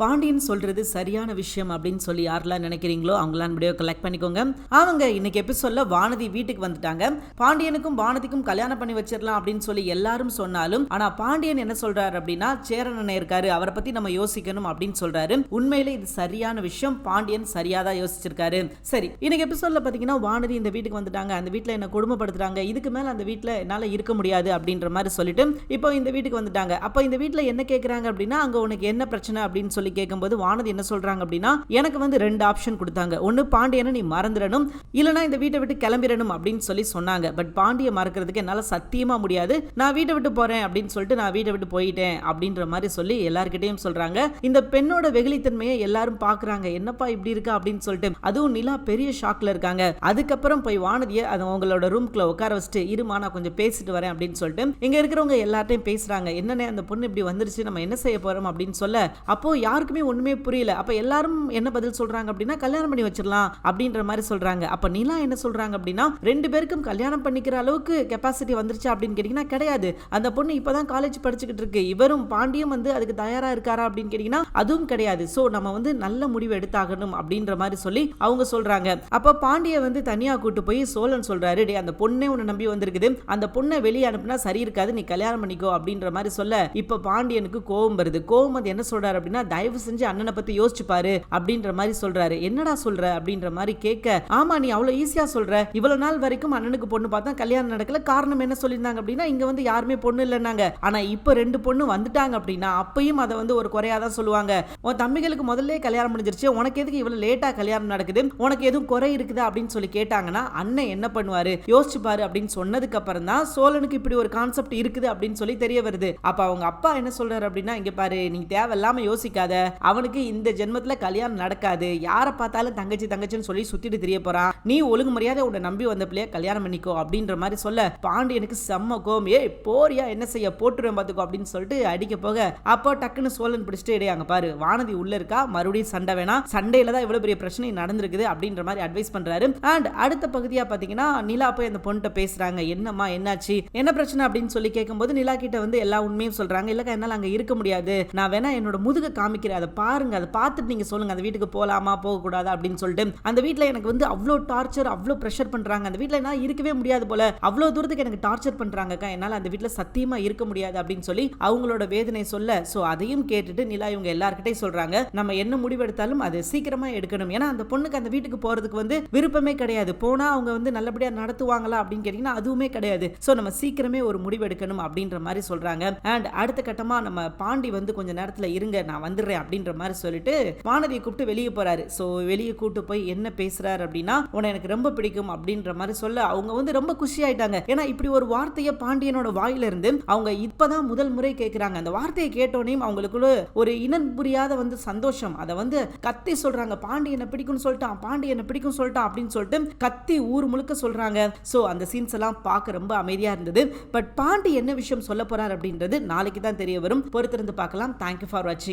பாண்டியன் சொல்றது சரியான விஷயம் அப்படின்னு சொல்லி யாரெல்லாம் நினைக்கிறீங்களோ அவங்களாம் வீடியோ கலெக்ட் பண்ணிக்கோங்க. அவங்க இன்னைக்கு எபிசோட்ல வானதி வீட்டுக்கு வந்துட்டாங்க. பாண்டியனுக்கும் வானதிக்கும் கல்யாணம் பண்ணி வச்சிடலாம் அப்படின்னு சொல்லி எல்லாரும் சொன்னாலும் ஆனா பாண்டியன் என்ன சொல்றாரு அப்படின்னா, சேரன் இருக்காரு, அவரை பத்தி நம்ம யோசிக்கணும் அப்படின்னு சொல்றாரு. உண்மையிலே இது சரியான விஷயம். பாண்டியன் சரியாதான் யோசிச்சிருக்காரு. சரி, இன்னைக்கு எபிசோட்ல பாத்தீங்கன்னா வானதி இந்த வீட்டுக்கு வந்துட்டாங்க. அந்த வீட்டுல என்ன கொடுமைப்படுத்துறாங்க, இதுக்கு மேல அந்த வீட்டுல என்னால இருக்க முடியாது அப்படின்ற மாதிரி சொல்லிட்டு இப்போ இந்த வீட்டுக்கு வந்துட்டாங்க. அப்ப இந்த வீட்டுல என்ன கேக்குறாங்க அப்படின்னா, அங்க உனக்கு என்ன பிரச்சனை அப்படின்னு சொல்லி கேட்கும்போது வானதி என்ன சொல்றாங்க அப்படின்னா, எனக்கு வந்து 2 ஆப்ஷன் கொடுத்தாங்க. ஒன்னு பாண்டியனை நீ மறந்துடணும், இல்லனா இந்த வீட்டை விட்டு கிளம்பிடணும் அப்படின்னு சொல்லி சொன்னாங்க. பட் பாண்டிய மறக்கிறதுக்கு என்னால சத்தியமா முடியாது. நான் வீட்டை விட்டு போறேன் அப்படின்னு சொல்லிட்டு நான் வீட்டை விட்டு போயிட்டேன் அப்படின்ற மாதிரி சொல்லி எல்லார்கிட்டையும் சொல்றாங்க. இந்த பெண்ணோட வெகுளித்தன்மையை எல்லாரும் பாக்குறாங்க. என்னப்பா இப்படி இருக்கா அப்படின்னு சொல்லிட்டு அதுவும் நிலா பெரிய ஷாக்ல இருக்காங்க. அதுக்கப்புறம் போய் வானதியை அவங்களோட ரூம்குள்ள உட்கார வச்சுட்டு, இருமா நான் கொஞ்சம் பேசிட்டு வரேன் அப்படின்னு சொல்லிட்டு இங்க இருக்கிறவங்க எல்லார்ட்டையும் பேசுறாங்க. என்னன்னே அந்த பொண்ணு இப்படி வந்துருச்சு, நம்ம என்ன செய்ய போறோம் அப்படின்னு சொல்ல, அப்போ யாருக்குமே ஒண்ணுமே புரியல. அப்ப எல்லாரும் என்ன பதில் சொல்றாங்க அப்படின்னா, கல்யாணம் பண்ணி வச்சிடலாம் அப்படின்ற மாதிரி சொல்றாங்க. அப்ப நிலா என்ன சொல்றாங்க அப்படின்னா, 2 பேருக்கும் கல்யாணம் பண்ணிக்கிற அளவுக்கு கெப்பாசிட்டி வந்துருச்சு அப்படின்னு கேட்டீங்கன்னா கிடையாது. அந்த பொண்ணு இப்பதான் காலேஜ் படிச்சுக்கிட்டு இருக்கு. இவரும் பாண்டியும் வந்து அதுக்கு தயாரா இருக்காரா அப்படின்னு கேட்டீங்கன்னா அதுவும் கிடையாது. சோ நம்ம வந்து நல்ல முடிவு எடுத்தாகணும் அப்படின்ற மாதிரி சொல்லி அவங்க சொல்றாங்க. அப்ப பாண்டிய வந்து தனியா கூட்டு போய் சோழன் சொல்றாரு, டே அந்த பொண்ணே உன்னை நம்பி வந்திருக்குது, அந்த பொண்ணை வெளியே அனுப்புனா சரி இருக்காது, நீ கல்யாணம் பண்ணிக்கோ அப்படின்ற மாதிரி சொல்ல, இப்ப பாண்டியனுக்கு கோபம் வருது. கோபம் வந்து என்ன சொல்றாரு அப்படின்னா, தயவு செஞ்சு அண்ணனை பத்தி யோசிச்சு பாரு அப்படின்ற மாதிரி சொல்றாரு. என்னடா சொல்ற அப்படின்ற மாதிரி கேட்க, ஆமா நீ அவ்வளவு ஈஸியா சொல்ற, இவ்வளவு நாள் வரைக்கும் அண்ணனுக்கு பொண்ணு பார்த்தா கல்யாணம் நடக்கல, காரணம் என்ன சொல்லியிருந்தாங்க அப்படின்னா, இங்க வந்து யாருமே பொண்ணு இல்லைன்னாங்க. ஆனா இப்ப 2 பொண்ணு வந்துட்டாங்க அப்படின்னா அப்பயும் அதை வந்து ஒரு குறையாதான் சொல்லுவாங்க. உன் தம்பிகளுக்கு முதல்ல கல்யாணம் முடிஞ்சிருச்சு, உனக்கு எதுக்கு இவ்வளவு லேட்டா கல்யாணம் நடக்குது, உனக்கு எதுவும் குறை இருக்குதா அப்படின்னு சொல்லி கேட்டாங்கன்னா அண்ணன் என்ன பண்ணுவாரு யோசிச்சு பாரு அப்படின்னு சொன்னதுக்கு அப்புறம் தான் சோழனுக்கு இப்படி ஒரு கான்செப்ட் இருக்குது அப்படின்னு சொல்லி தெரிய வருது. அப்ப அவங்க அப்பா என்ன சொல்றாரு அப்படின்னா, இங்க பாரு நீ தேவையில்லாம யோசிக்காத, அவனுக்கு இந்த ஜென்மத்துல கல்யாணம் நடக்காது, யாரை பார்த்தாலும் தங்கச்சி தங்கச்சின்னு சொல்லி சுத்திட்டு தெரிய போறான், நீ ஒழுங்கு மரியாதை உன்னை நம்பி வந்த பிள்ளைய கல்யாணம் பண்ணிக்கோ அப்படின்ற மாதிரி சொல்ல, பாண்டியனுக்கு செம்ம கோம், ஏய் போறியா என்ன செய்ய போட்டுருவேன் பாத்துக்கோ அப்படின்னு சொல்லிட்டு அடிக்க போக, அப்போ டக்குன்னு சோழன் பிடிச்சிட்டு, அங்க பாரு வானதி உள்ள இருக்கா, மறுபடியும் சண்டை வேணாம், சண்டையில தான் இவ்வளவு பெரிய பிரச்சனை நடந்திருக்குது அப்படின்ற மாதிரி அட்வைஸ் பண்றாரு. அண்ட் அடுத்த பகுதியா பாத்தீங்கன்னா நிலா போய் அந்த பொண்ணு பேசுறாங்க. என்னம்மா என்னாச்சு, என்ன பிரச்சனை அப்படின்னு சொல்லி கேட்கும்போது நிலா கிட்ட வந்து எல்லா உண்மையும் சொல்றாங்க. இல்லக்கா என்னால அங்க இருக்க முடியாது, நான் வேணா என்னோட முதுக காமிக்கிறேன், அதை பாருங்க, அதை பார்த்துட்டு நீங்க சொல்லுங்க அந்த வீட்டுக்கு போலாமா போக கூடாதா அப்படின்னு சொல்லிட்டு, அந்த வீட்டுல எனக்கு வந்து அவ்வளோ டார்ச்சர் அவ்வளோ ப்ரெஷர் பண்றாங்க, அந்த வீட்டுல என்னால இருக்கவே முடியாது போல, அவ்வளோ தூரத்துக்கு எனக்கு டார்ச்சர் பண்றாங்கக்கா, என்னால அந்த வீட்டுல சத்தியமா இருக்க முடியாது அப்படின்னு சொல்லி அவங்களோட வேதனை சொல்ல, சோ அதையும் கேட்டுட்டு நிலா இவங்க எல்லார்கிட்டையும் சொல்றாங்க, நம்ம என்ன முடிவெடுத்தாலும் அது சீக்கிரமா எடுக்கணும், ஏன்னா அந்த பொண்ணுக்கு அந்த வீட்டுக்கு போறதுக்கு வந்து விருப்பமே கிடையாது, போனா அவங்க வந்து நல்லபடியா நடத்துவாங்களா அப்படின்னு கேட்டீங்கன்னா அதுவுமே கிடையாது, சோ நம்ம சீக்கிரமே ஒரு முடிவு எடுக்கணும் அப்படின்ற மாதிரி சொல்றாங்க. அண்ட் அடுத்த கட்டமா நம்ம பாண்டி வந்து கொஞ்ச நேரத்துல இருங்க நான் வந்துடுறேன் அப்படின்ற மாதிரி சொல்லிட்டு வானதியை கூப்பிட்டு வெளியே போறாரு. சோ வெளியே கூட்டு போய் என்ன பேசுறாரு அப்படின்னா, உன்னை எனக்கு ரொம்ப பிடிக்கும் அப்படின்ற மாதிரி சொல்ல அவங்க வந்து ரொம்ப குஷி ஆயிட்டாங்க. ஏன்னா இப்படி ஒரு வார்த்தையை பாண்டியனோட வாயில இருந்து அவங்க இப்பதான் முதல் முறை கேட்கிறாங்க. அந்த வார்த்தையை கேட்டோனையும் அவங்களுக்குள்ள ஒரு இனம் புரியாத வந்து சந்தோஷம், அதை வந்து கத்தி சொல்றாங்க, பாண்டியனை பிடிக்கும்னு சொல்லிட்டான், பாண்டியனை பிடிக்கும் சொல்லிட்டான் அப்படின்னு சொல்லிட்டு கத்தி ஊர் முழுக்க சொல்றாங்க. சோ அந்த சீன்ஸ் எல்லாம் பார்க்க ரொம்ப அமைதியா இருந்தது. பட் பாண்டி என்ன விஷயம் சொல்ல போறார் அப்படின்றது நாளைக்கு தான் தெரிய வரும். பொறுத்திருந்து பார்க்கலாம். தேங்க்யூ ஃபார் வாட்சிங்.